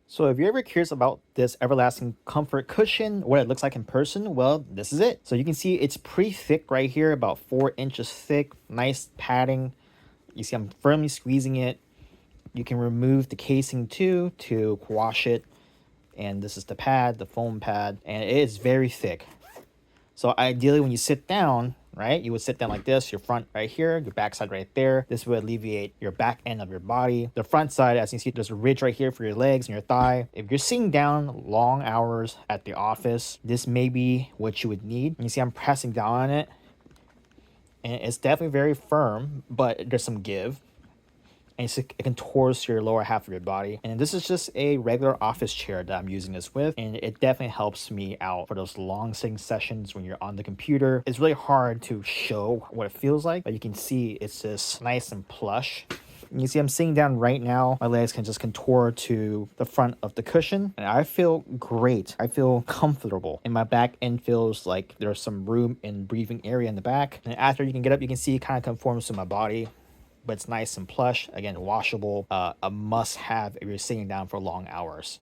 So if you're ever curious about this everlasting comfort cushion, what it looks like in person, well, this is it. So you can see it's pretty thick right here, about 4 inches thick, nice padding. You see I'm firmly squeezing it. You can remove the casing too to quash it. And this is the pad, the foam pad, and it is very thick. So ideally when you sit down, right, you would sit down like this, your front right here, your back side right there. This would alleviate your back end of your body. The front side, as you see, there's a ridge right here for your legs and your thigh. If you're sitting down long hours at the office, this may be what you would need. You see I'm pressing down on it, and it's definitely very firm, but there's some give. And it contours your lower half of your body. And this is just a regular office chair that I'm using this with, and it definitely helps me out for those long sitting sessions when you're on the computer. It's really hard to show what it feels like, but you can see it's just nice and plush. You see I'm sitting down right now. My legs can just contour to the front of the cushion, and I feel great. I feel comfortable, and my back end feels like there's some room and breathing area in the back. And after you can get up, you can see it kind of conforms to my body, but it's nice and plush. Again, washable, a must have if you're sitting down for long hours.